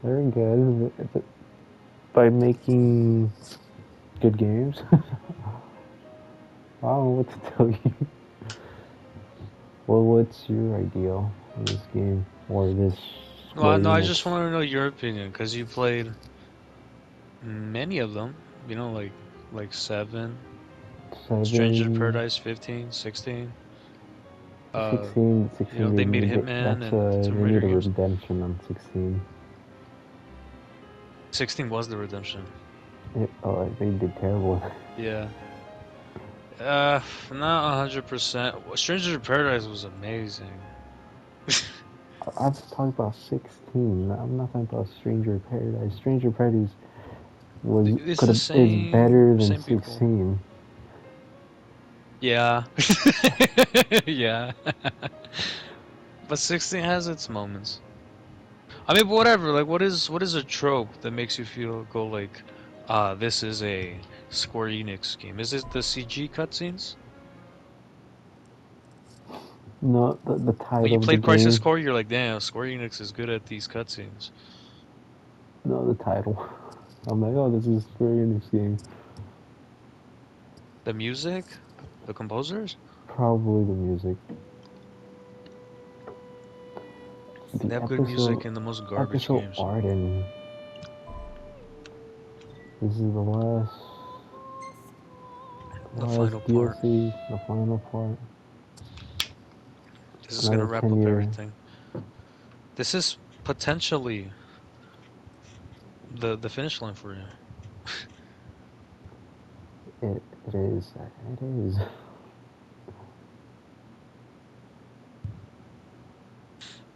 They're good by making good games. I don't know what to tell you. Well, what's your ideal in this game or this Well, Square no, I Enix? just want to know your opinion because you played many of them. Like 7, Stranger of 7, Paradise 15, 16. 16, They they made need Hitman that's and Tomb they Raider need a games. redemption on 16. 16 was the redemption. They did terrible. Yeah. Not 100%. Stranger of Paradise was amazing. I'm talking about 16. I'm not talking about Stranger Paradise. Stranger Paradise It's the is better than same people. 16. Yeah. Yeah. But 16 has its moments. I mean, whatever. Like, what is a trope that makes you go like, this is a Square Enix game? Is it the CG cutscenes? No, the When title you of the played Crisis game. Core, you're like, damn, Square Enix is good at these cutscenes. No, the title. I'm like, oh, this is Square Enix game. The music, the composers, Probably the music. The they have good music in the most garbage episode games. Ardyn. This is the The last final part. DLC, the final part. This is gonna Another wrap 10 up year. everything. This is potentially the finish line for you. It is. It is.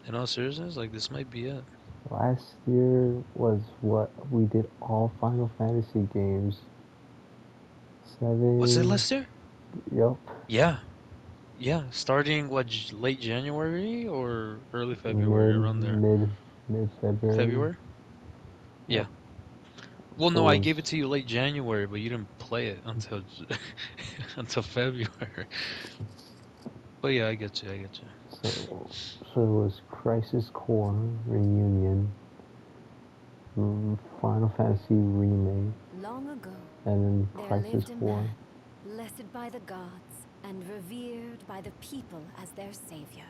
In all seriousness, like this might be it. Last year was what we did all Final Fantasy games. Was it 7. last year? Yup. Yeah, yeah. Starting what, late January or early February, Mid around there. mid mid February. February? Yep. Yeah. Well, So no, it I was gate it to you late January, but you didn't play it until until February. But yeah, I get you. I get you. so it was Crisis Core Reunion, Final Fantasy Remake, Long ago, and then there Crisis lived a 4. man, blessed by the gods and revered by the people as their savior.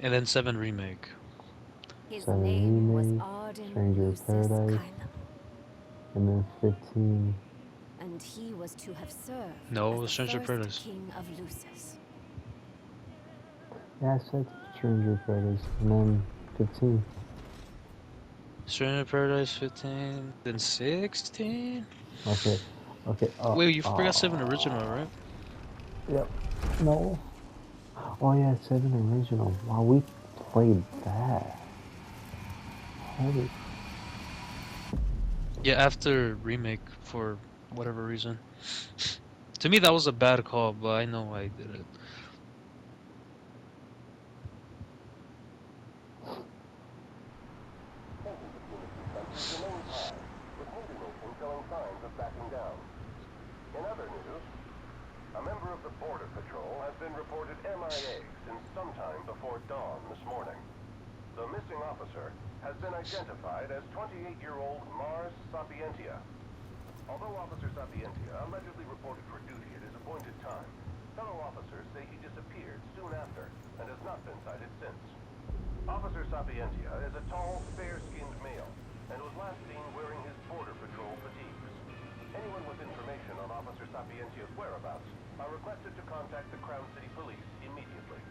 And then 7 remake. His 7 name was Remake, Ardyn Stranger of Lucis Paradise, Kylam, and then 15. and he was to have served as No, the Stranger first Paradise. king of Lucis. Yeah, I said Stranger of Paradise, and then 15. Stranger Paradise 15, then 16. Okay, okay, Wait, you forgot 7 original, right? yep, no. Oh yeah, 7 original. Wow, we played that. Holy. Yeah, after remake for whatever reason. To me, that was a bad call, but I know I did it. Remains high, with neither nation showing signs of backing down. In other news, a member of the Border Patrol has been reported MIA since sometime before dawn this morning. The missing officer has been identified as 28-year-old Mars Sapientia. Although Officer Sapientia allegedly reported for duty at his appointed time, fellow officers say he disappeared soon after and has not been sighted since. Officer Sapientia is a tall, fair-skinned male and was last seen wearing his Border Patrol fatigues. Anyone with information on Officer Sapientia's whereabouts are requested to contact the Crown City Police immediately.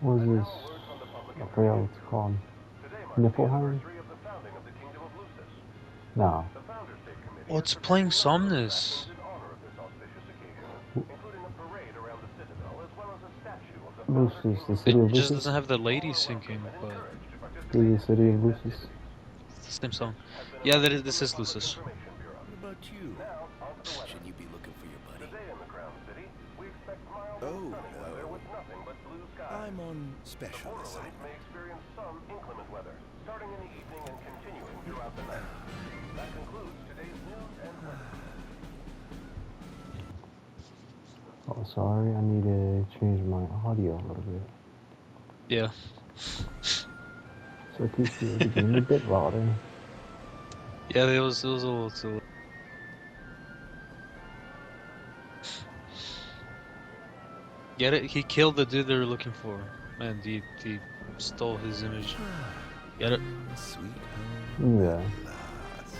What was And this? now a word from the public I forgot what information it's bureau. called. Today marks the Niflheim? anniversary of the founding of the Kingdom of Lucis. No. The Founders Day Committee Oh, is it's preparing playing a number of Somnus. attractions in honor of this auspicious occasion, including a parade around the Citadel as well as a statue of the founder Lucis, King the of city It of Lucis. just Lucis? doesn't have the All lady are welcome singing, and but encouraged to participate The in city of today's Lucis. festivities. it's the same song. Has been a Yeah, message this from the is Public Lucis. Information Bureau. What about you? Now, on to the weather. Should you be looking for your buddy? Today in the Crown City, we expect mild Oh, and sunny weather no. with nothing but blue skies. I'm on The special borderlands assignment. may experience some inclement weather, starting in the evening and continuing throughout the night. That concludes today's news and weather. Oh, sorry, I need to change my audio a little bit. Yeah. So too few. The game a bit louder. Yeah, it was a little too. Get it? He killed the dude they were looking for. Man, he stole his image. Get it? Sweet home Yeah. at last.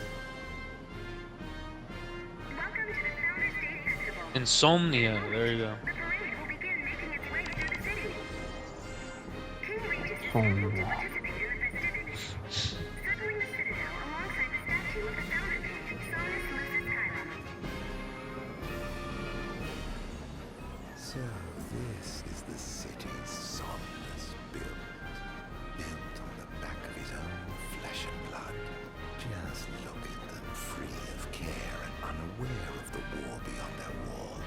Welcome to the Founder State Festival. Insomnia. There you go. The parade will begin making its way through the city. King Regis is Oh, able to yeah. participate in the festivities. Circling the citadel alongside the statue of the founder king, Sonus Lucis Chiron. So this is the city's Somnus built. Built on the back of his own flesh and blood. Just look at them, free of care and unaware of the war beyond their wall.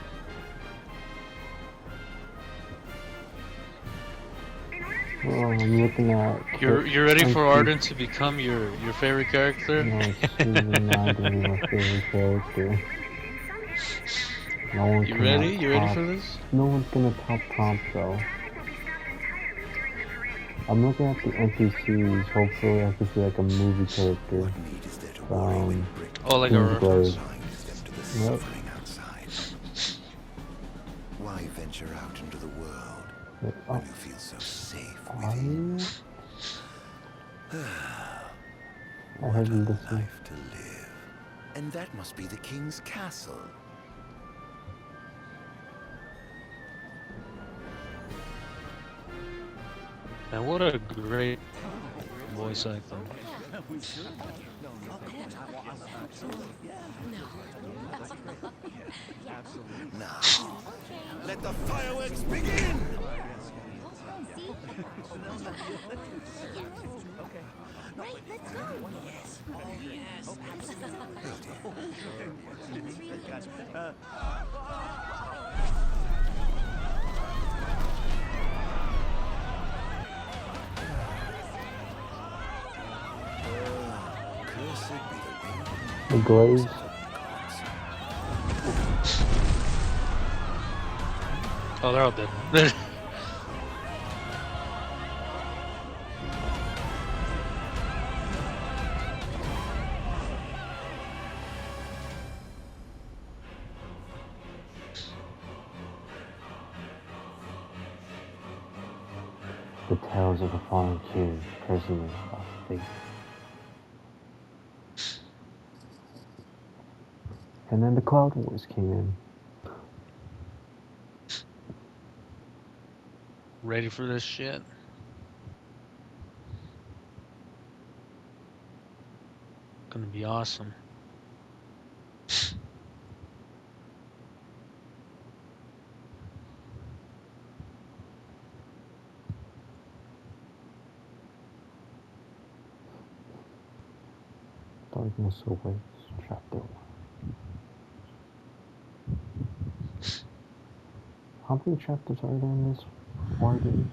In order to Oh, ensure I'm looking at. You're ready for Thank you. Ardyn to become your favorite character? No, she's not gonna be my favorite character. limited in some areas around the citadel, No one You can ready? You ready top- for this? No one's gonna top Trump though. traffic will be stopped entirely during the parade. I'm looking at the NPCs. Hopefully, I can see like a movie character. What need is there to worry when brick Oh, like a Seems reference? like- blinds them to the Yep. suffering outside? Why venture out into the world Oh, when you feel so safe are within? you? I What heard a you listen. life to live. And that must be the king's castle. And what a great voice actor. Now, let the fireworks begin! Cursed be the wind. The glaze. Oh, they're all dead. The tales of the fallen king, prisoners of fate. And then the Cloud Wars came in. Ready for this shit? Gonna be awesome. Darkness awaits, chapter 1. How many chapters are there in this Ardyn?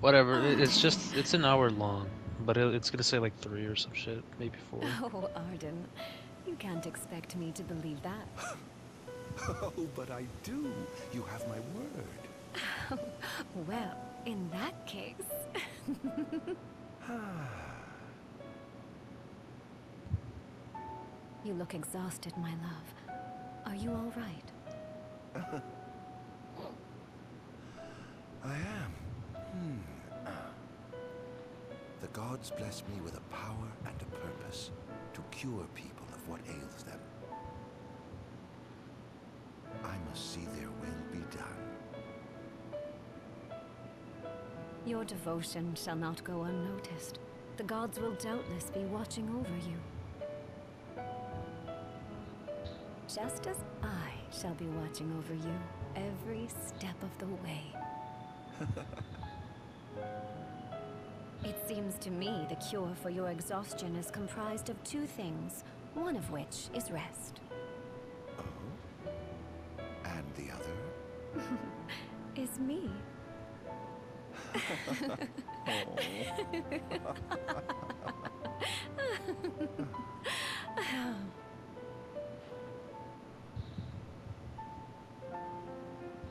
Whatever. It's an hour long, but it's gonna say like 3 or some shit, maybe 4. Oh, Ardyn, you can't expect me to believe that. Oh, but I do. You have my word. Well, in that case... You look exhausted, my love. Are you all right? I am. The gods bless me with a power and a purpose to cure people of what ails them. I must see their will be done. Your devotion shall not go unnoticed. The gods will doubtless be watching over you. Just as I shall be watching over you every step of the way. It seems to me the cure for your exhaustion is comprised of 2 things, one of which is rest. Oh? And the other? Is me.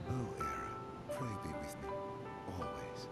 Oh, Era, pray be with me, always.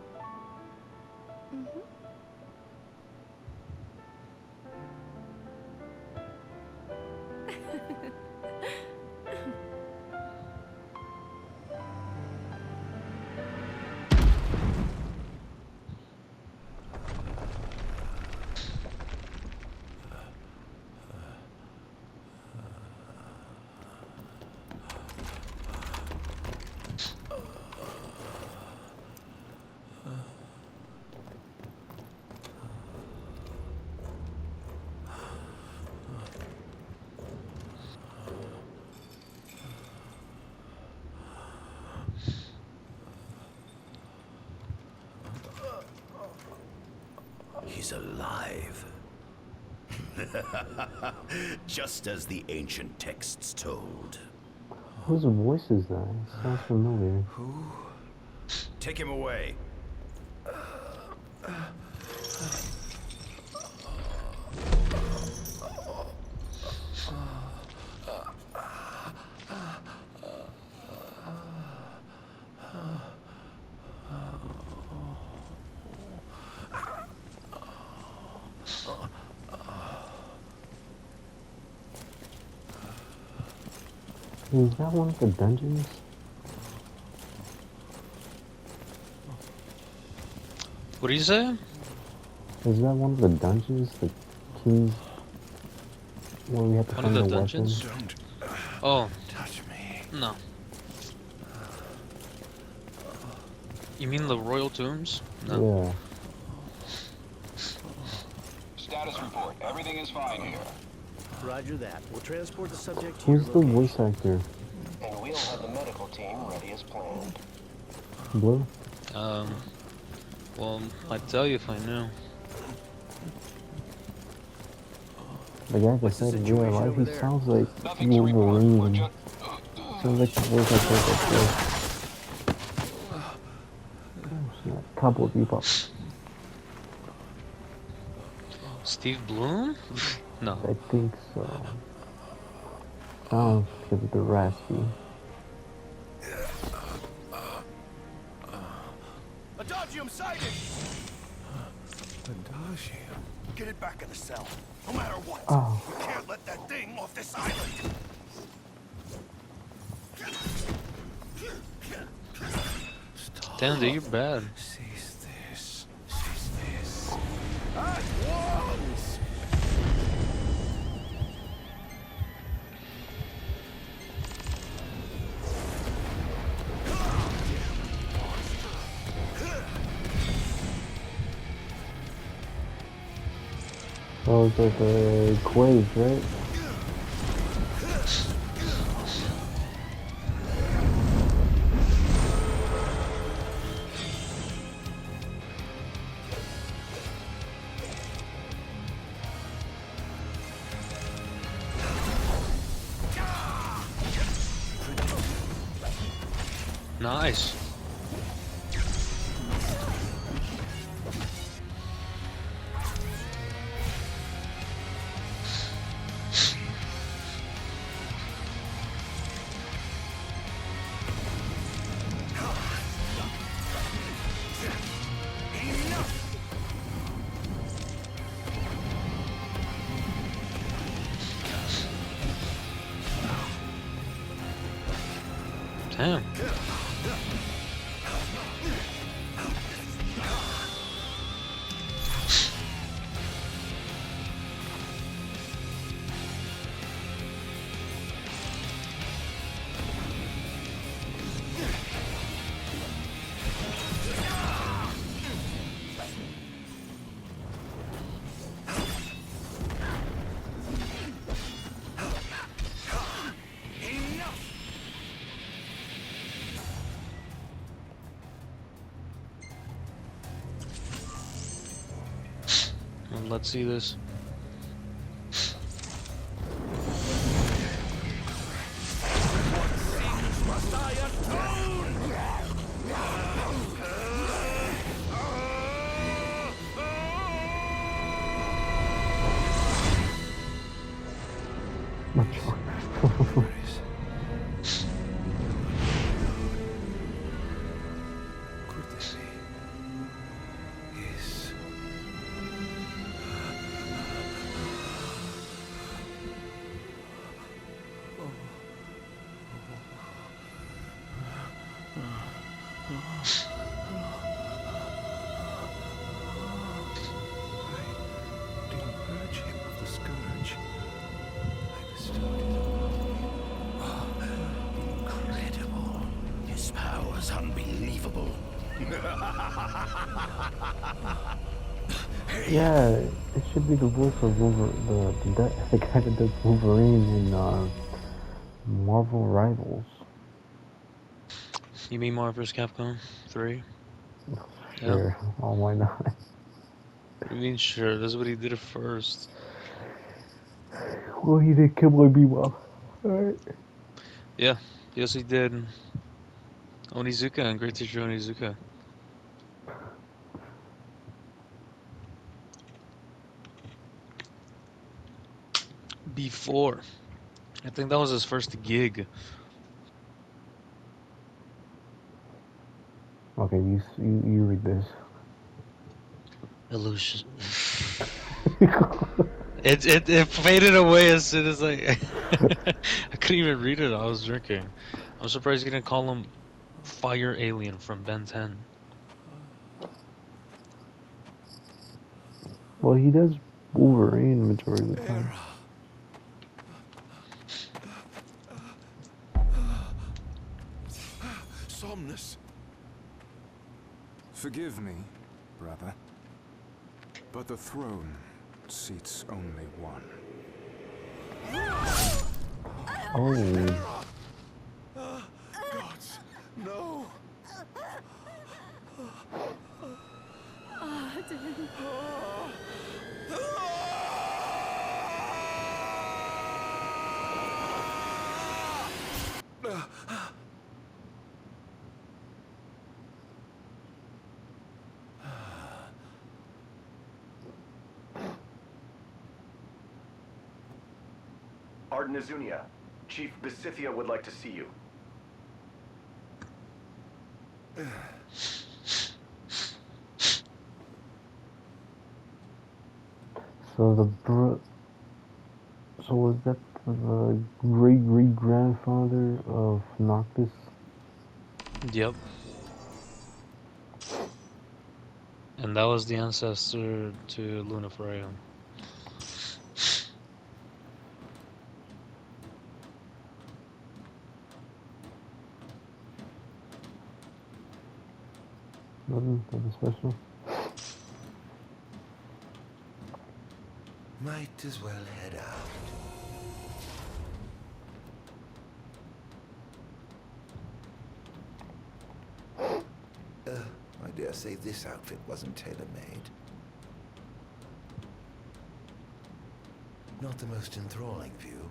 He's alive. Just as the ancient texts told. Whose voice is that? It sounds familiar. Take him away. Is that one of the dungeons? What do you say? Is that one of the dungeons? The king's... where we have to One of find the the dungeons? weapon? Oh, Touch me. no. You mean the royal tombs? No. Yeah. Status report. Everything is fine here. Roger that. We'll transport the subject to Who's your the location. voice actor? And we'll have the medical team ready as planned. Blue? Well, I'd tell you if I knew. The guy that What's the said in real situation life, over he there? sounds like Nothing to report. We're Wolverine. just... Sounds like the voice actor that says... Oh, snap. Cowboy Bebop. Steve Bloom? No. I think so. Sounds a bit raspy. Adagium sighted! Adagium. Get it back in the cell. No matter what. Oh. We can't let that thing off this island. Stop. Damn, dude, you're bad. Seize this. Seize this. At once! Oh, it's like a Quake, right? Nice. Damn. Let's see this. Could this be his Yeah, it should be the voice of the guy that does Wolverine in Marvel Rivals. You mean Marvel vs. Capcom 3? Sure. Oh, why not? What do you mean sure? That's what he did at first. Well, he did Cowboy Bebop. Alright. Yeah, he also did Onizuka and Great Teacher Onizuka. Before. I think that was his first gig. Okay, you read this. Illusion. It faded away as soon as I couldn't even read it. I was drinking. I'm surprised you didn't call him Fire Alien from Ben 10. Well, he does Wolverine majority of the time. Somnus. Forgive me, brother, but the throne seats only one. Oh. Gods, no! Ardyn. Ardyn Azunia, Chief Basithia would like to see you. So was that the great-great-grandfather of Noctis? Yep. And that was the ancestor to Luna Freya. Nothing special. Might as well head out. I dare say this outfit wasn't tailor-made. Not the most enthralling view.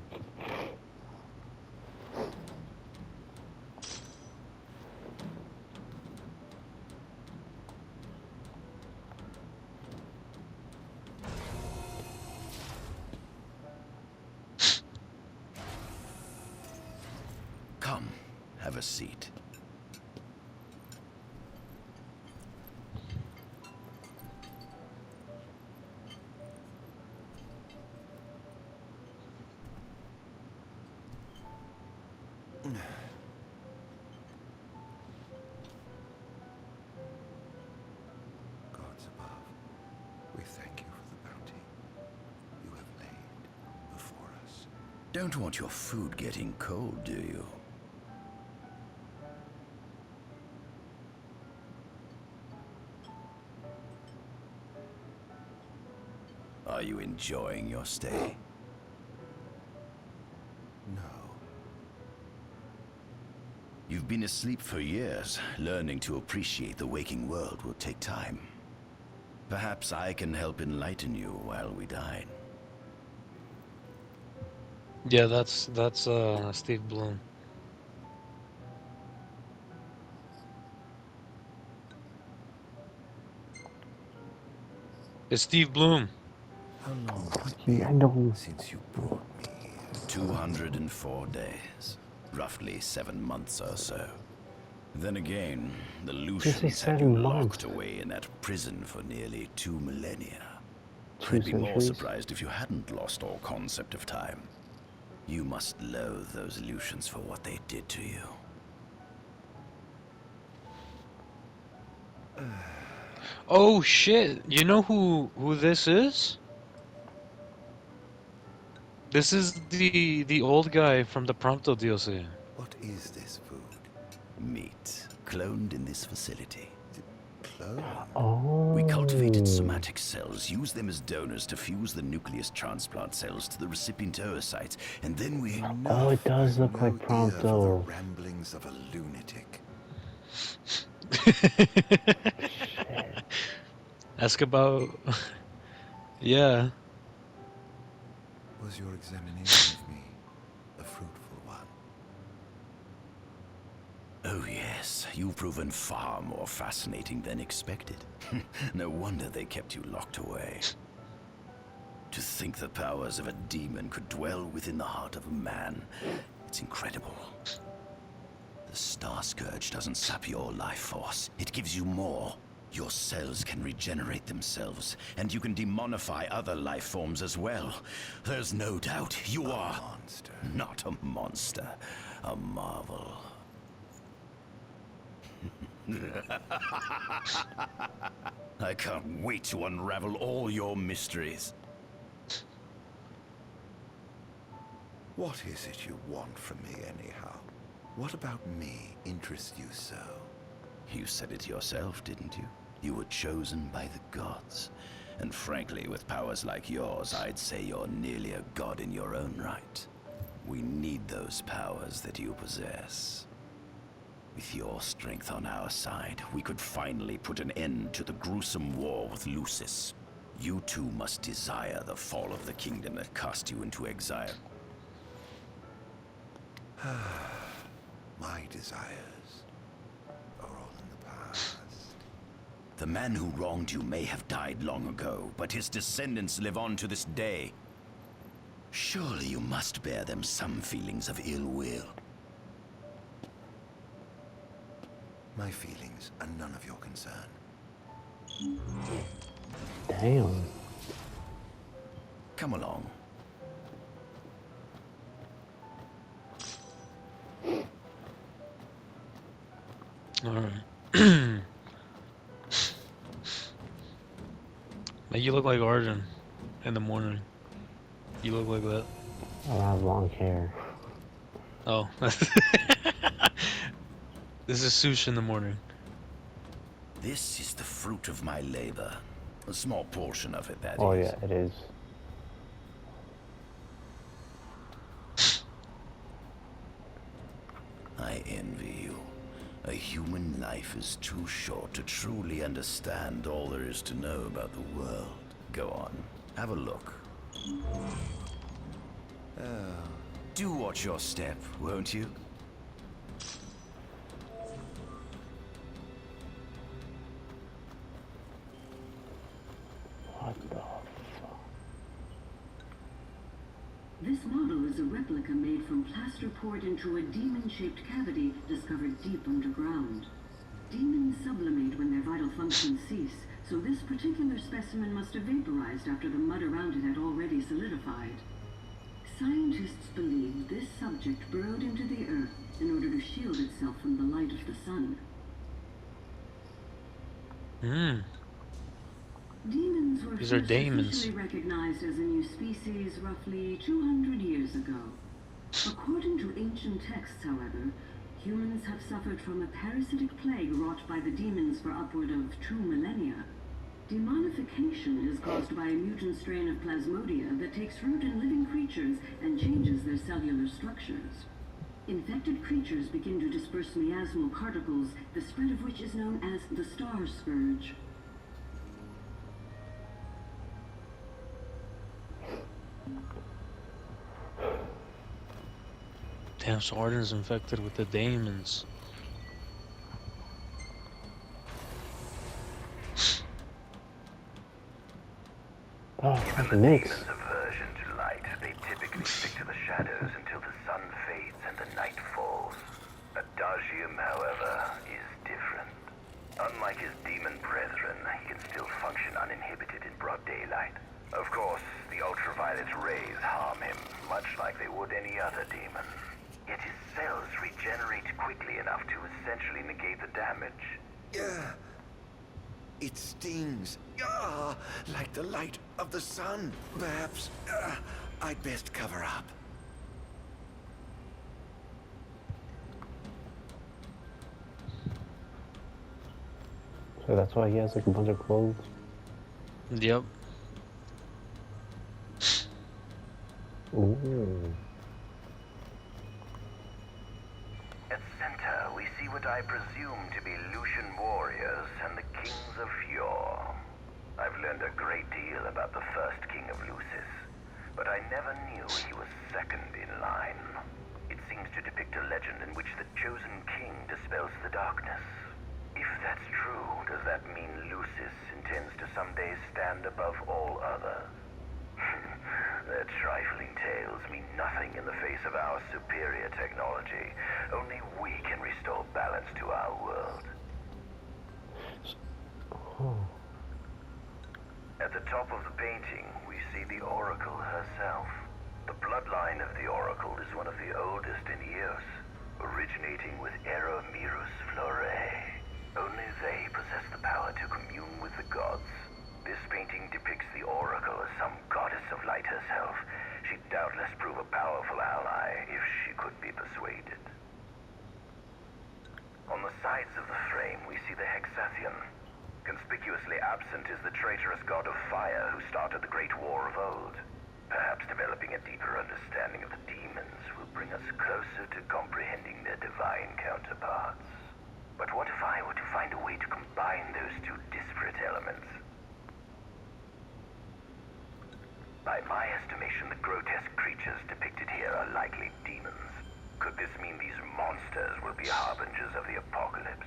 Come, have a seat. Gods above, we thank you for the bounty you have laid before us. Don't want your food getting cold, do you? Are you enjoying your stay? No. You've been asleep for years. Learning to appreciate the waking world will take time. Perhaps I can help enlighten you while we dine. Yeah, that's Steve Bloom. It's Steve Bloom. How long Yeah, I know. since you brought me here? 204 days. Roughly 7 months or so. Then again, the Lucians had you 7 locked months. away in that prison for nearly 2 millennia. 2 I'd be more centuries. surprised if you hadn't lost all concept of time. You must loathe those Lucians for what they did to you. Oh shit! You know who this is? This is the old guy from the Prompto DLC. What is this food? Meat, cloned in this facility. clone. Oh. We cultivated somatic cells, used them as donors to fuse the nucleus transplant cells to the recipient oocytes, and then we... Oh, it does look like For the Prompto. ramblings of a lunatic. Ask about. Yeah. Was your examination of me a fruitful one? Oh yes, you've proven far more fascinating than expected. No wonder they kept you locked away. To think the powers of a demon could dwell within the heart of a man, it's incredible. The Star Scourge doesn't sap your life force, it gives you more. Your cells can regenerate themselves, and you can demonify other life forms as well. There's no doubt you are Monster. not a monster, a marvel. I can't wait to unravel all your mysteries. What is it you want from me, anyhow? What about me interests you so? You said it yourself, didn't you? You were chosen by the gods. And frankly, with powers like yours, I'd say you're nearly a god in your own right. We need those powers that you possess. With your strength on our side, we could finally put an end to the gruesome war with Lucis. You too must desire the fall of the kingdom that cast you into exile. My desires are all in the past. The man who wronged you may have died long ago, but his descendants live on to this day. Surely you must bear them some feelings of ill will. My feelings are none of your concern. Damn. Come along. Alright. Like, you look like Ardyn in the morning. You look like that. I have long hair. Oh. This is sushi in the morning. This is the fruit of my labor. A small portion of it, that Oh is. yeah, it is. I envy you. A human life is too short to truly understand all there is to know about the world. Go on, have a look. Do watch your step, won't you? What the fuck? This model is a replica made from plaster poured into a demon-shaped cavity discovered deep underground. Demons sublimate when their vital functions cease, so this particular specimen must have vaporized after the mud around it had already solidified. Scientists believe this subject burrowed into the earth in order to shield itself from the light of the sun. Demons were These are first daemons. officially recognized as a new species roughly 200 years ago. According to ancient texts, however, humans have suffered from a parasitic plague wrought by the demons for upward of 2 millennia. Demonification is caused by a mutant strain of plasmodia that takes root in living creatures and changes their cellular structures. Infected creatures begin to disperse miasmal particles, the spread of which is known as the Star Scourge. Damn, so Ardyn's infected with the daemons. Oh, fucking Nix. Demons' aversion to light, they typically stick to the shadows until the sun fades and the night falls. Adagium, however, is different. Unlike his demon brethren, he can still function uninhibited in broad daylight. Of course, the ultraviolet rays harm him, much like they would any other demon. Yet his cells regenerate quickly enough to essentially negate the damage. It stings. Like the light of the sun. Perhaps I'd best cover up. So that's why he has like a bunch of clothes. Yep. Ooh. At center, we see what I presume to be Lucian warriors and the kings of yore. I've learned a great deal about the first king of Lucis, but I never knew he was second in line. It seems to depict a legend in which the chosen king dispels the darkness. If that's true, does that mean Lucis intends to someday stand above all others? Their trifling tales mean nothing in the face of our superior technology. Only we can restore balance to our world. Oh. At the top of the painting, we see the Oracle herself. The bloodline of the Oracle is one of the oldest in Eos, originating with Eromirus Flore. Only they possess the power to commune with the gods. This painting depicts the Oracle as some goddess of light herself. She'd doubtless prove a powerful ally if she could be persuaded. On the sides of the frame, we see the Hexathian. Conspicuously absent is the traitorous god of fire who started the Great War of old. Perhaps developing a deeper understanding of the demons will bring us closer to comprehending their divine counterparts. But what if I were to find a way to combine those two disparate elements? By my estimation, the grotesque creatures depicted here are likely demons. Could this mean these monsters will be harbingers of the apocalypse?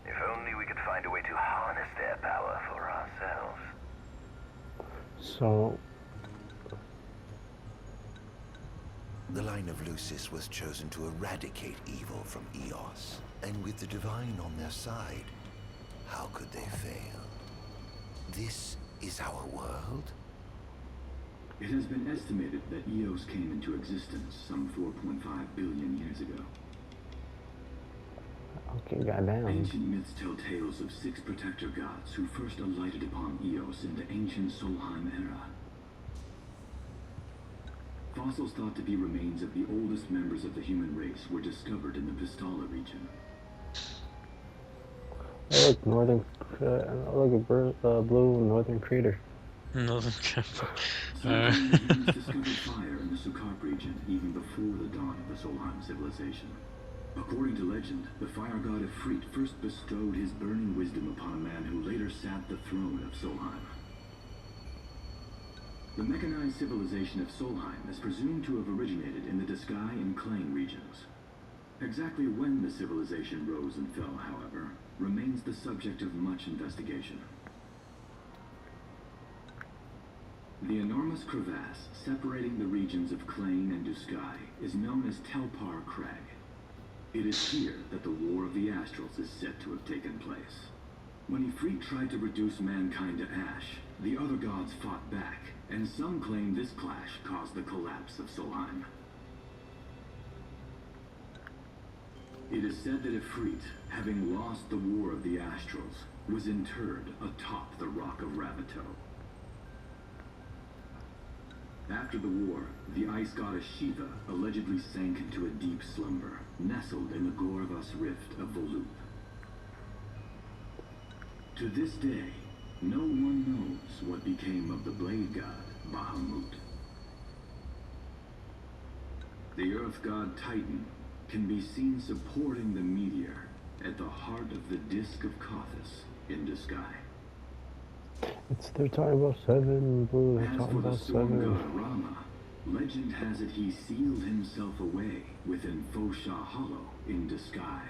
If only we could find a way to harness their power for ourselves. So... The line of Lucis was chosen to eradicate evil from Eos. And with the divine on their side, how could they fail? This is our world? It has been estimated that Eos came into existence some 4.5 billion years ago. Okay, goddamn. Ancient myths tell tales of 6 protector gods who first alighted upon Eos in the ancient Solheim era. Fossils thought to be remains of the oldest members of the human race were discovered in the Pistola region. I like northern, I like a blue northern crater. Northern Some humans discovered fire in the Sukarp region even before the dawn of the Solheim civilization. According to legend, the fire god Ifrit first bestowed his burning wisdom upon a man who later sat the throne of Solheim. The mechanized civilization of Solheim is presumed to have originated in the Diskai and Klain regions. Exactly when the civilization rose and fell, however, remains the subject of much investigation. The enormous crevasse separating the regions of Klain and Diskai is known as Telpar Crag. It is here that the War of the Astrals is said to have taken place. When Ifrit tried to reduce mankind to ash, the other gods fought back, and some claim this clash caused the collapse of Solheim. It is said that Ifrit, having lost the War of the Astrals, was interred atop the Rock of Ravito. After the war, the ice goddess Shiva allegedly sank into a deep slumber, nestled in the Goravas Rift of Volute. To this day, no one knows what became of the blade god, Bahamut. The earth god Titan can be seen supporting the meteor at the heart of the disk of Kothis in the sky. They're talking about 7, blue, they're As talking for the about storm 7. god Rama, legend has it he sealed himself away within Fosha Hollow in the sky.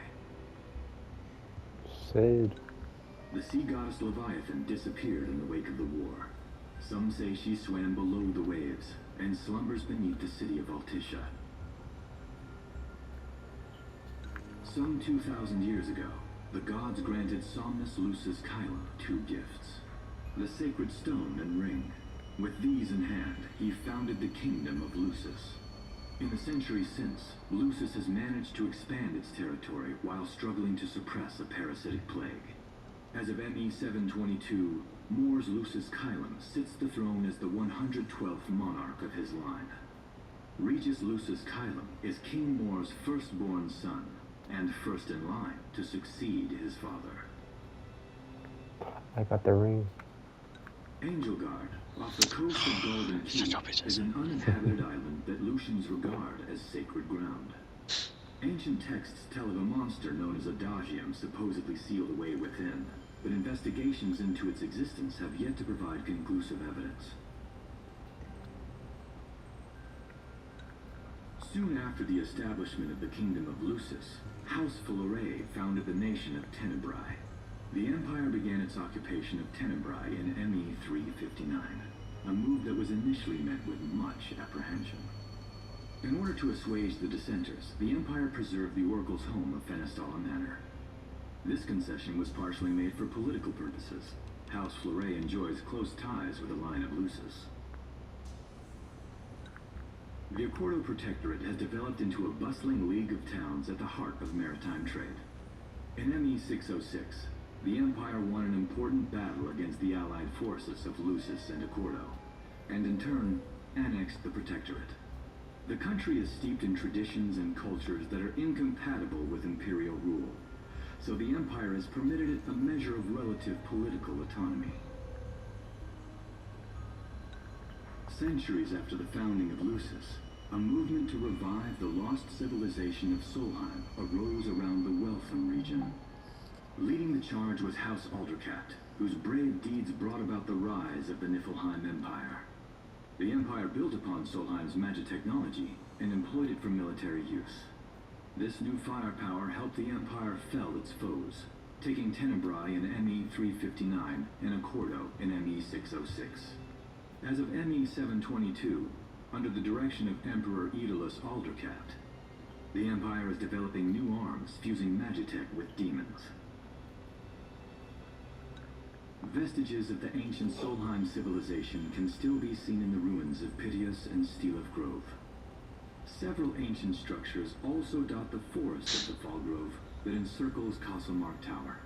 Sid. The sea goddess Leviathan disappeared in the wake of the war. Some say she swam below the waves and slumbers beneath the city of Altisha. Some 2,000 years ago, the gods granted Somnus Lucis Kyla 2 gifts: the sacred stone and ring. With these in hand, he founded the kingdom of Lucis. In the centuries since, Lucis has managed to expand its territory while struggling to suppress a parasitic plague. As of ME 722, Mor's Lucis Kylum sits the throne as the 112th monarch of his line. Regis Lucis Kylum is King Mor's firstborn son, and first in line to succeed his father. I got the ring. Angelgard, off the coast of Golden Key, is an uninhabited island that Lucians regard as sacred ground. Ancient texts tell of a monster known as Adagium supposedly sealed away within, but investigations into its existence have yet to provide conclusive evidence. Soon after the establishment of the Kingdom of Lucis, House Fleuret founded the nation of Tenebrae. The Empire began its occupation of Tenebrae in ME 359, a move that was initially met with much apprehension. In order to assuage the dissenters, the Empire preserved the Oracle's home of Fenestala Manor. This concession was partially made for political purposes. House Fleuret enjoys close ties with the line of Lucis. The Accordo Protectorate has developed into a bustling league of towns at the heart of maritime trade. In ME 606, the Empire won an important battle against the allied forces of Lucis and Accordo, and in turn, annexed the Protectorate. The country is steeped in traditions and cultures that are incompatible with imperial rule, so the Empire has permitted it a measure of relative political autonomy. Centuries after the founding of Lucis, a movement to revive the lost civilization of Solheim arose around the Weltham region. Leading the charge was House Aldercat, whose brave deeds brought about the rise of the Niflheim Empire. The Empire built upon Solheim's magic technology and employed it for military use. This new firepower helped the Empire fell its foes, taking Tenebrae in ME 359 and Accordo in ME 606. As of ME 722, under the direction of Emperor Aedalus Aldercat, the Empire is developing new arms fusing magitech with demons. Vestiges of the ancient Solheim civilization can still be seen in the ruins of Piteous and Steeleth Grove. Several ancient structures also dot the forest of the Fall Grove that encircles Castlemark Tower.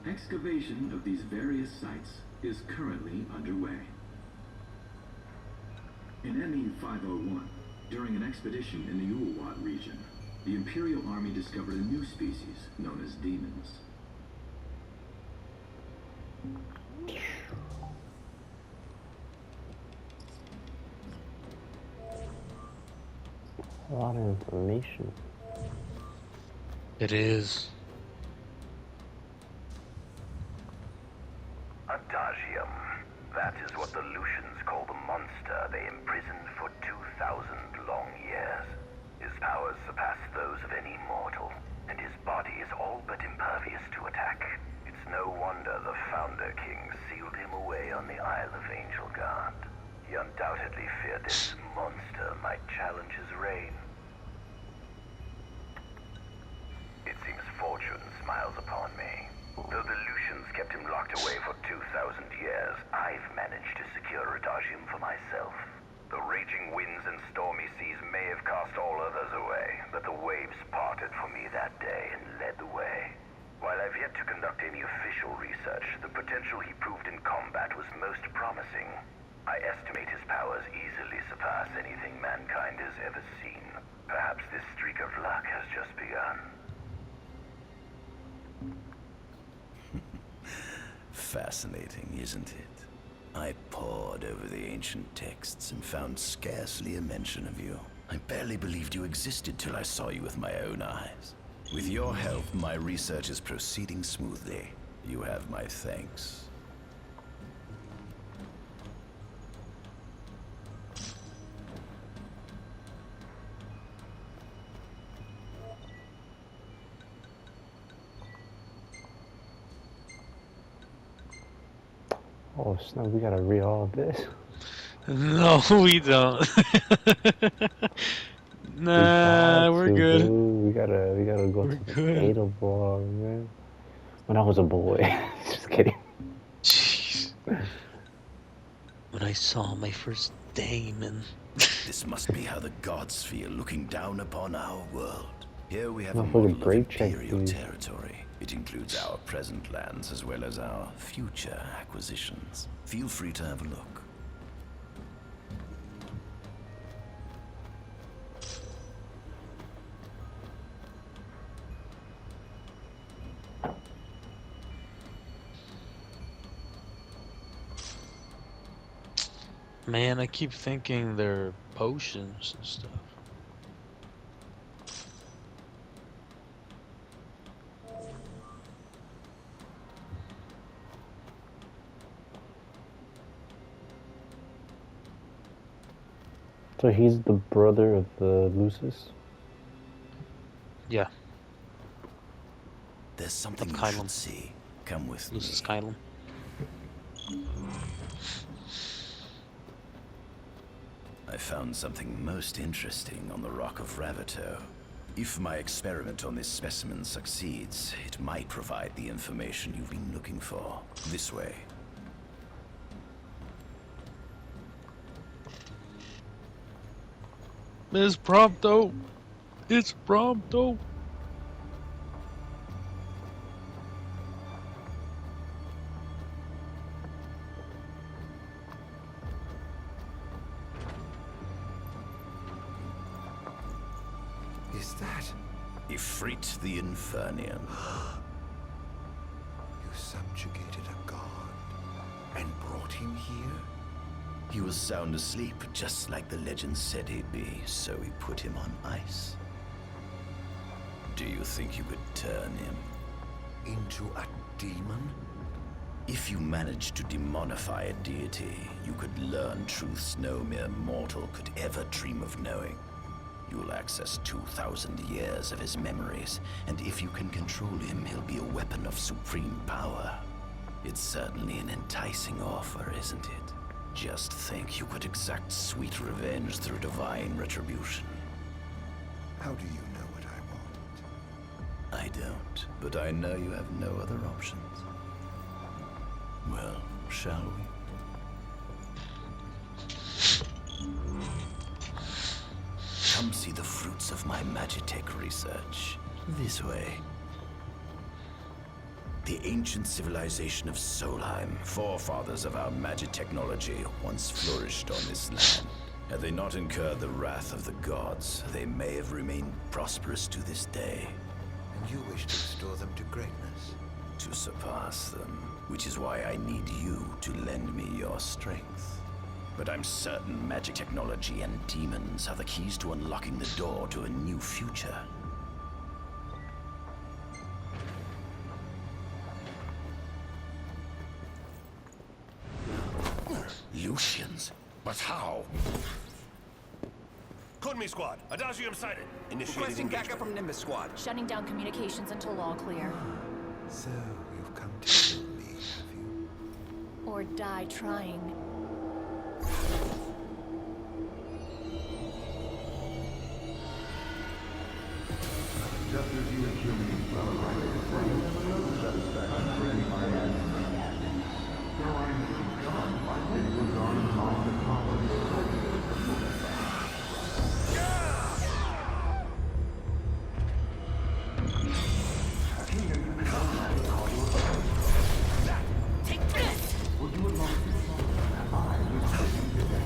Excavation of these various sites is currently underway. In ME 501, during an expedition in the Ulwat region, the Imperial Army discovered a new species known as demons. A lot of information. It is. Adagium. That is what the Lucians call the monster they imprisoned for 2,000 long years. His powers surpass those of any mortal, and his body is all but impervious to attack. It's no wonder the Founder King sealed him away on the Isle of Angelgard. He undoubtedly feared this monster might challenge his reign. It seems fortune smiles upon me. Though the Lucians kept him locked away for 2,000 years, I've managed to secure Adagium for myself. The raging winds and stormy seas may have cast all others away, but the waves parted for me that day and led the way. While I've yet to conduct any official research, the potential he proved in combat was most promising. I estimate his powers easily surpass anything mankind has ever seen. Perhaps this streak of luck has just begun. Fascinating, isn't it? I pored over the ancient texts and found scarcely a mention of you. I barely believed you existed till I saw you with my own eyes. With your help, my research is proceeding smoothly. You have my thanks. Oh snap, we gotta read all of this. No, we don't. Nah, we're good. We gotta go to the beta blog, man. When I was a boy. Just kidding. Jeez. When I saw my first daemon. This must be how the gods feel looking down upon our world. Here we have No, a for the model of great check, imperial dude. territory. It includes our present lands as well as our future acquisitions. Feel free to have a look. Man, I keep thinking they're potions and stuff. So he's the brother of the Lucis? Yeah. There's something you Kylum. should see. Come with Lucis me. Kylum. I found something most interesting on the Rock of Ravito. If my experiment on this specimen succeeds, it might provide the information you've been looking for. This way. It's Prompto. It's Prompto. Is that? Ifrit the Infernian. You subjugated a god and brought him here? He was sound asleep, just like the legend said he'd be, so we put him on ice. Do you think you could turn him into a demon? If you managed to demonify a deity, you could learn truths no mere mortal could ever dream of knowing. You'll access 2,000 years of his memories, and if you can control him, he'll be a weapon of supreme power. It's certainly an enticing offer, isn't it? Just think you could exact sweet revenge through divine retribution. How do you know what I want? I don't, but I know you have no other options. Well, shall we? Come see the fruits of my Magitech research. This way. The ancient civilization of Solheim, forefathers of our magic technology, once flourished on this land. Had they not incurred the wrath of the gods, they may have remained prosperous to this day. And you wish to restore them to greatness? To surpass them, which is why I need you to lend me your strength. But I'm certain magic technology and demons are the keys to unlocking the door to a new future. Lucians? But how? Kunmi Squad, Adagium sighted. Initiating Requesting engagement. backup from Nimbus Squad. Shutting down communications until all clear. So, you've come to kill me, have you? Or die trying. Just as you and humans are right to say, no satisfaction for any my action. So I moved on. My head was on the colony. Take this! Would you allow me to solve? I was taking the day.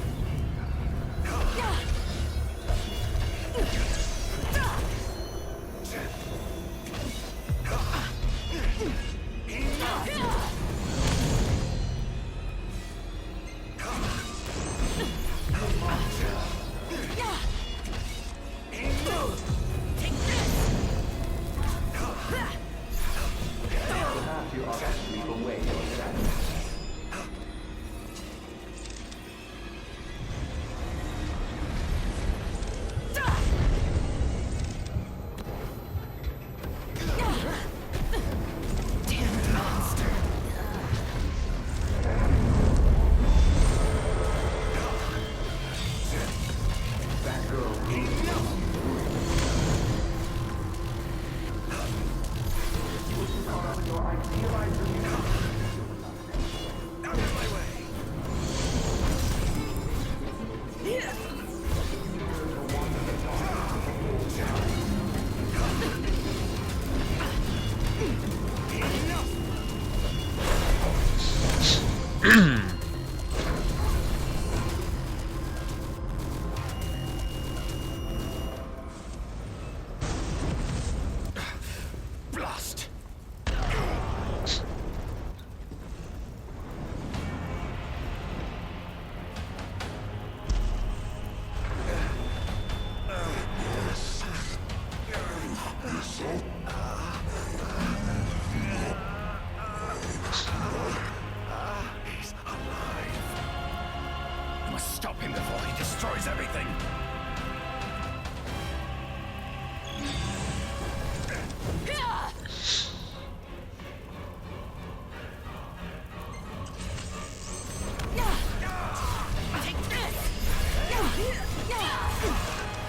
must stop him before he destroys everything.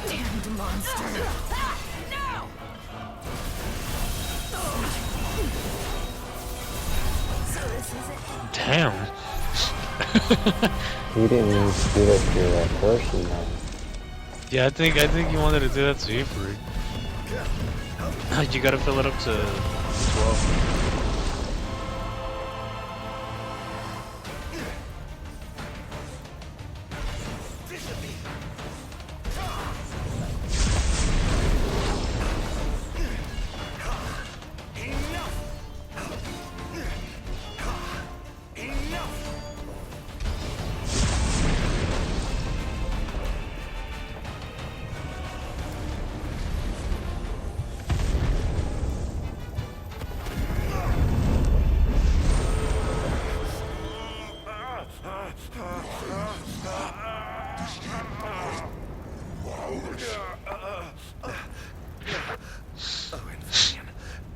Damned monster. No! So this is it. Damn. You didn't mean to do that to that person, though. Yeah, I think you wanted to do that to Avery. You gotta fill it up to 12.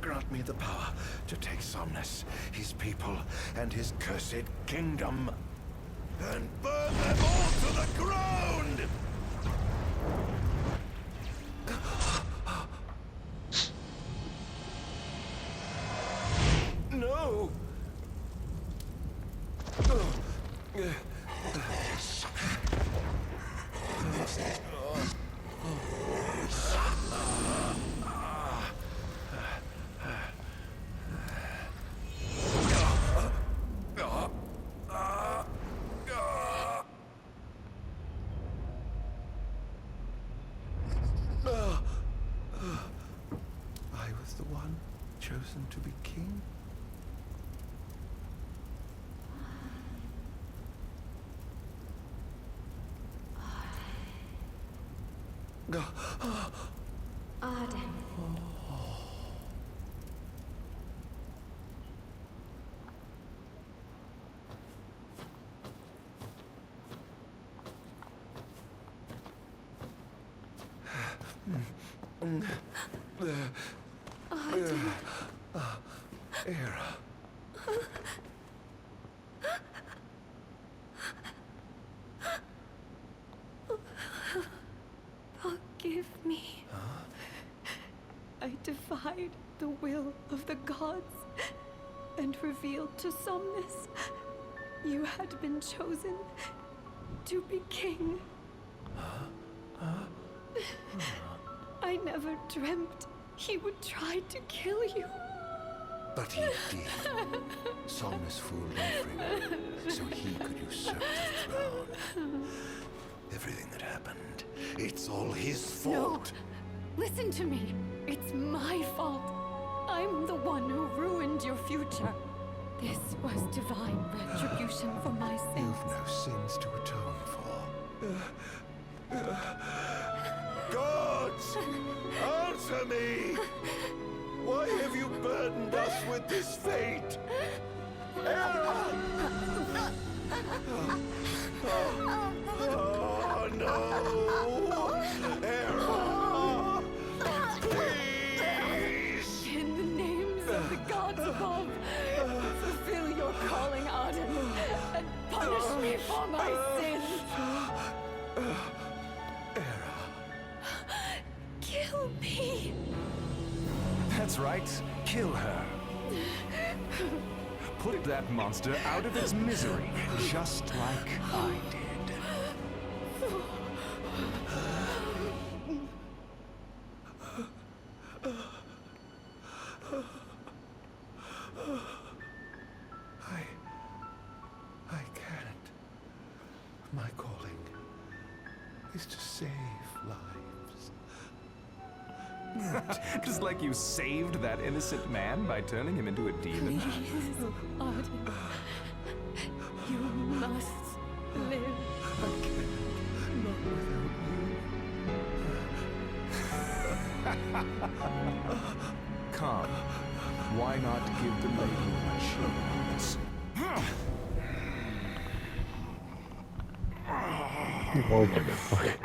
Grant me the power to take Somnus, his people, and his cursed kingdom, and burn them all to the ground! No! I was the one chosen to be king? Ardyn. Era. Forgive me. I defied the will of the gods and revealed to Somnus you had been chosen to be king. I never dreamt he would try to kill you. But he did. Somnus fooled everyone, so he could usurp the throne. Everything that happened, it's all his fault. No, listen to me. It's my fault. I'm the one who ruined your future. This was divine retribution for my sins. You've no sins to atone for. Gods! Answer me! Why have you burdened us with this fate? Era! Oh no! Era! Please! In the names of the gods above, fulfill your calling, Ardyn, and punish me for my sins. Kill me. That's right. Kill her. Put that monster out of its misery, just like I did. I can't. My calling is to save lives. Just like you saved that innocent man by turning him into a demon. Please, Ardyn. You must live. I can't. Not without you. Come. Why not give the lady what she wants? What the fuck?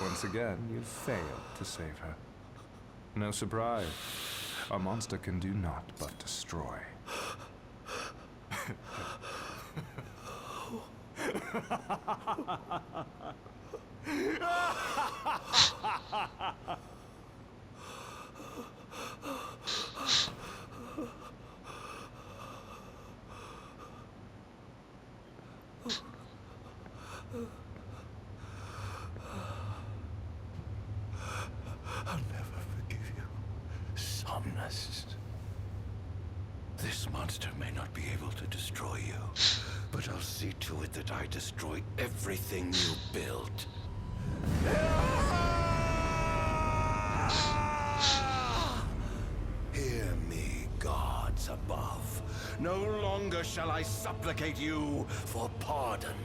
Once again, you failed to save her. No surprise. A monster can do naught but destroy. I'll never forgive you, Somnus. This monster may not be able to destroy you, but I'll see to it that I destroy everything you built. Hear me, gods above. No longer shall I supplicate you for pardon.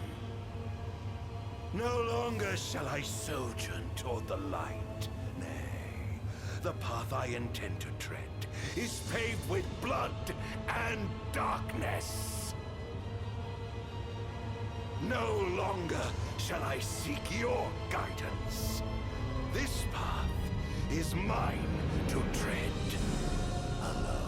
No longer shall I sojourn toward the light. Nay, the path I intend to tread is paved with blood and darkness. No longer shall I seek your guidance. This path is mine to tread alone.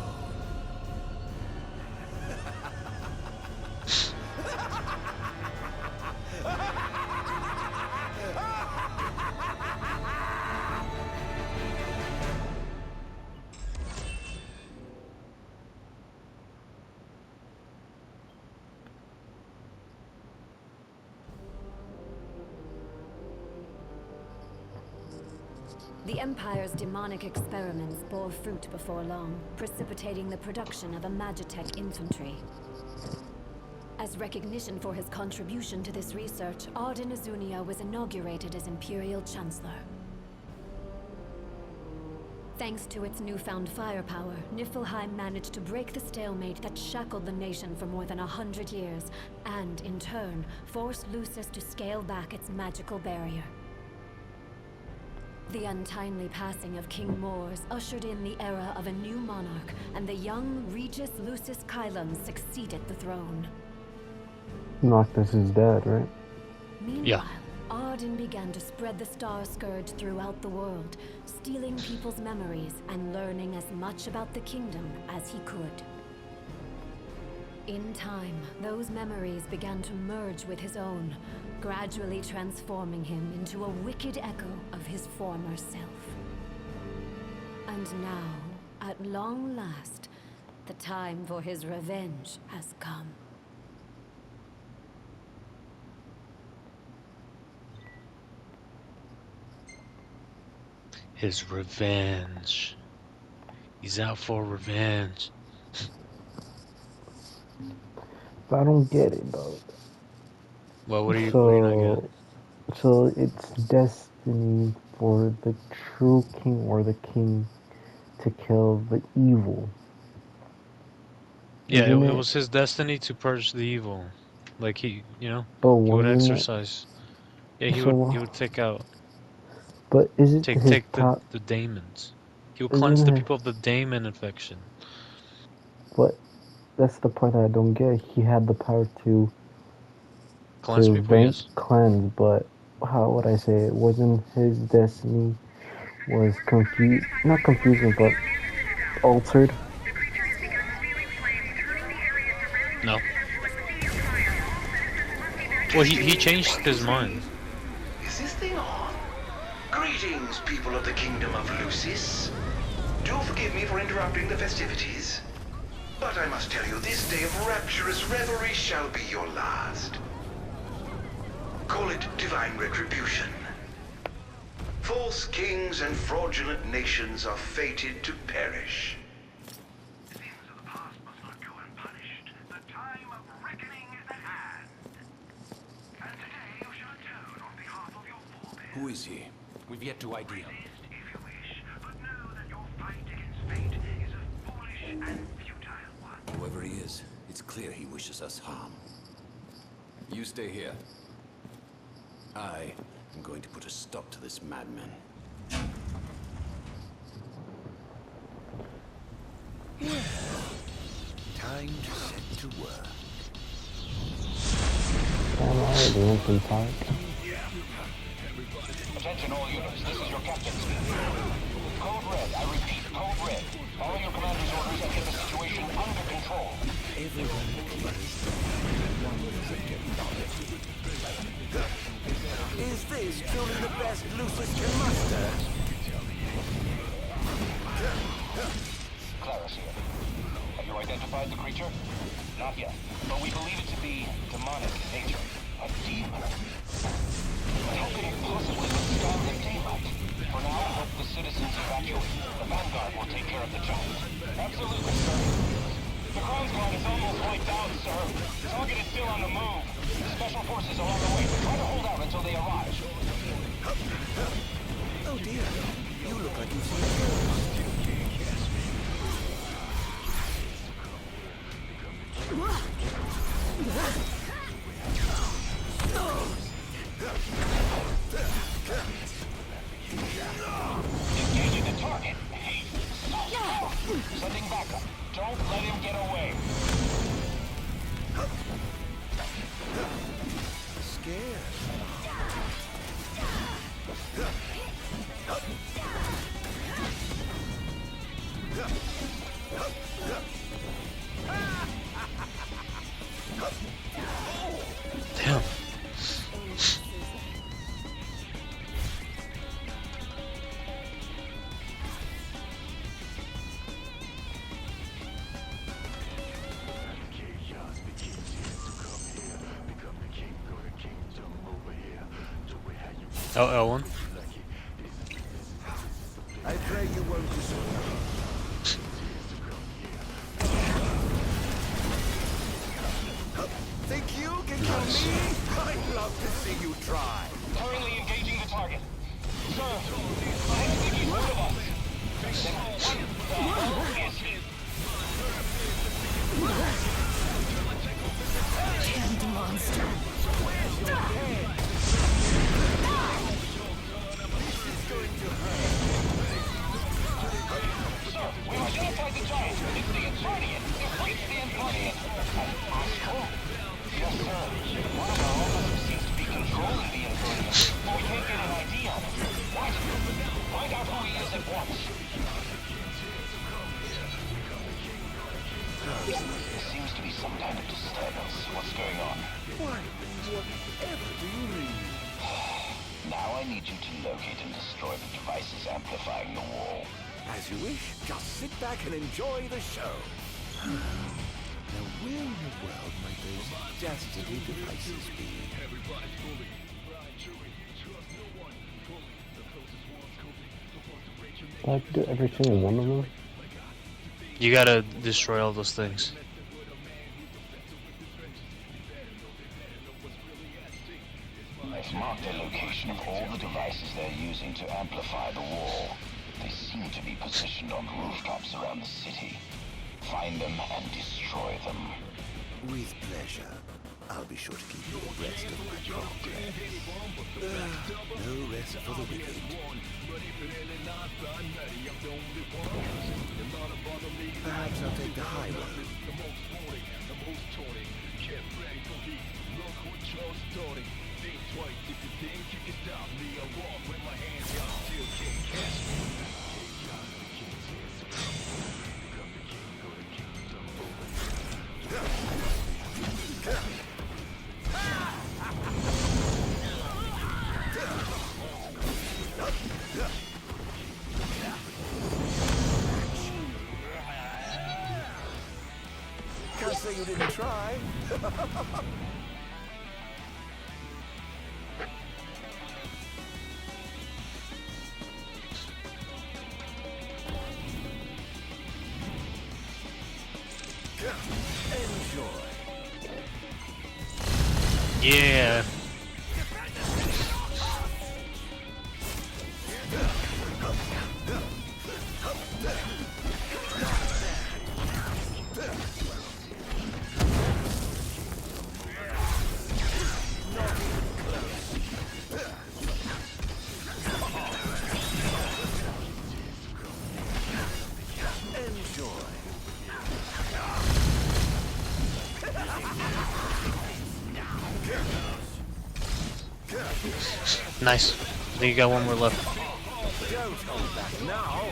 The Empire's demonic experiments bore fruit before long, precipitating the production of a Magitech infantry. As recognition for his contribution to this research, Ardyn Azunia was inaugurated as Imperial Chancellor. Thanks to its newfound firepower, Niflheim managed to break the stalemate that shackled the nation for more than 100 years, and, in turn, forced Lucis to scale back its magical barrier. The untimely passing of King Mors ushered in the era of a new monarch, and the young Regis Lucis Kylum succeeded the throne. Noctis is dead, right? Meanwhile, Ardyn began to spread the Star Scourge throughout the world, stealing people's memories and learning as much about the kingdom as he could. In time, those memories began to merge with his own, gradually transforming him into a wicked echo of his former self. And now, at long last, the time for his revenge has come. His revenge. He's out for revenge. But I don't get it, though. Well, what do you not get? So it's destiny for the true king or the king to kill the evil. Yeah, it was his destiny to purge the evil. Like he, you know, But he would wasn't it- exercise. Yeah, he So would take out, But is it take his the top? demons. He would cleanse the Isn't it- people of the demon infection. But that's the part that I don't get. He had the power to Cleanse people, yes. cleanse, but how would I say it? Wasn't his destiny was not confusing, but altered? No. Well, he changed his mind. Is this thing on? Greetings, people of the Kingdom of Lucis. Do forgive me for interrupting the festivities. But I must tell you, this day of rapturous revelry shall be your last. Call it divine retribution. False kings and fraudulent nations are fated to perish. The sins of the past must not go unpunished. The time of reckoning is at hand. And today you shall atone on behalf of your forebears. Who is he? We've yet to ID him. Resist if you wish, but know that your fight against fate is a foolish and futile one. Whoever he is, it's clear he wishes us harm. You stay here. I I'm going to put a stop to this madman. Time to set to work. Alright, doing some talk. Attention all units, this is your captain speaking. Code Red, I repeat, Code Red. Follow your commander's orders and get the situation under control. Everyone appears wonders of technology. Is this truly the best Lucis can muster? Claris here. Have you identified the creature? Not yet, but we believe it to be demonic in nature. A demon. But how could it possibly withstand the daylight? For now, we hope the citizens evacuate. The Vanguard will take care of the giant. Absolutely, sir. The Crown Guard is almost wiped out, sir. Target is still on the move. Special forces are on the way. Try to hold out until they arrive. Oh dear, you look like you've seen a ghost. Engaging the target. Sending backup. Don't let him get away. Scared. Damn. Oh, L1. I pray you won't disorder. Think you can kill me? I'd love to see you try. Currently engaging the target. Sir, I don't think he's one of us. Then what the hell is he? Damned monster. Sir, we identified the giant. It's the Incarnate. It reached the Incarnate. Astral? Yes, sir. One of our officers seems to be controlling the Incarnate, but we can't get an ID on him. What? Find out who he is at once. There seems to be some kind of disturbance. What's going on? Why, whatever do you mean? Now I need you to locate and destroy the devices amplifying the wall. As you wish, just sit back and enjoy the show. Now where in the world might those dastardly devices be? Do I have to do every single one of them? You gotta destroy all those things. I've marked the location of all the devices they're using to amplify the wall. They seem to be positioned on rooftops around the city. Find them and destroy them. With pleasure. I'll be sure to keep you abreast of my progress. No rest for the wicked. Perhaps I'll take the high road. Can't say you didn't try. Enjoy. Yeah. Nice. I think you got one more left. Don't hold back now.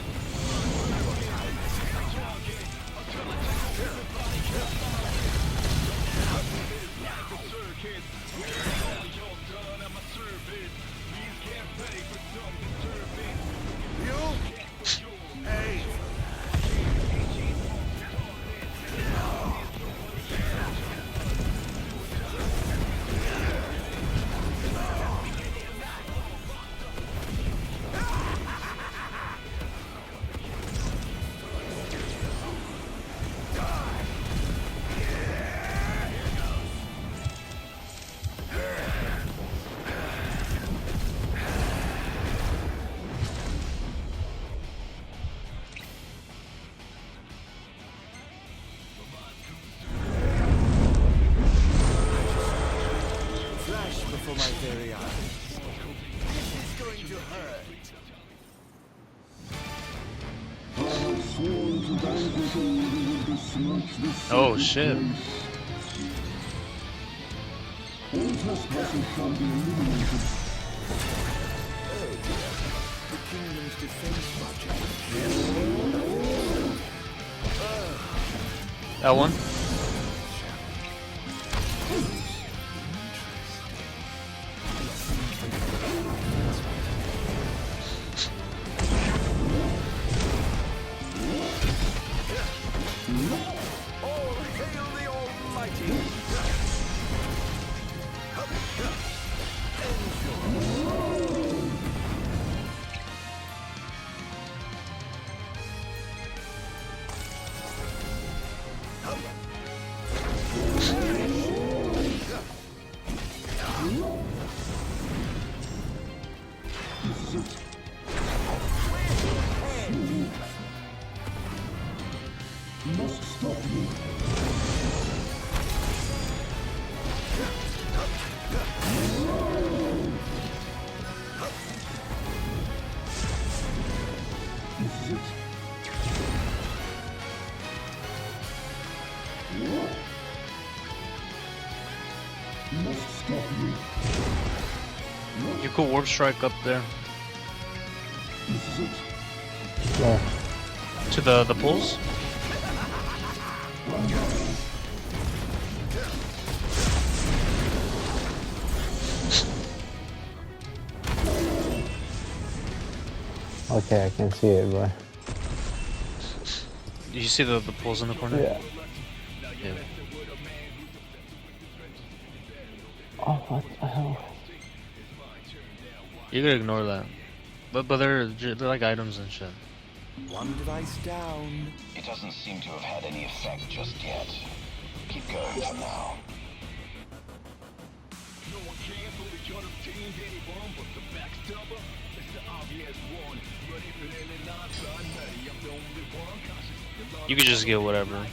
Before my very eyes. This is going to hurt. Oh shit. All trespassers shall be eliminated. The kingdom's defense budget. That one? All hail the Almighty! Must stop you. This is it. Must stop you. You could warp strike up there. This is it. Yeah. To the pulls? Okay, I can see it, bro. Did you see the pulls in the corner? Yeah. Yeah. Oh, what the hell? You could ignore that. But they're like items and shit. One device down. It doesn't seem to have had any effect just yet. Keep going for now. You could just get whatever.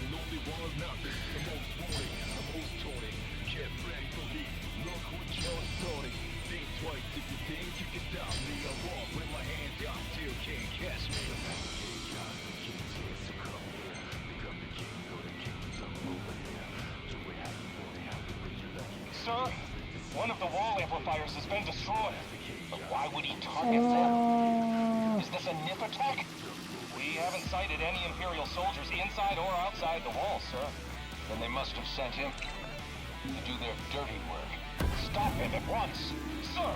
Sir, one of the wall amplifiers has been destroyed. But why would he target them? Is this a nip attack? We haven't sighted any Imperial soldiers inside or outside the wall, sir. Then they must have sent him to do their dirty work. Stop him at once.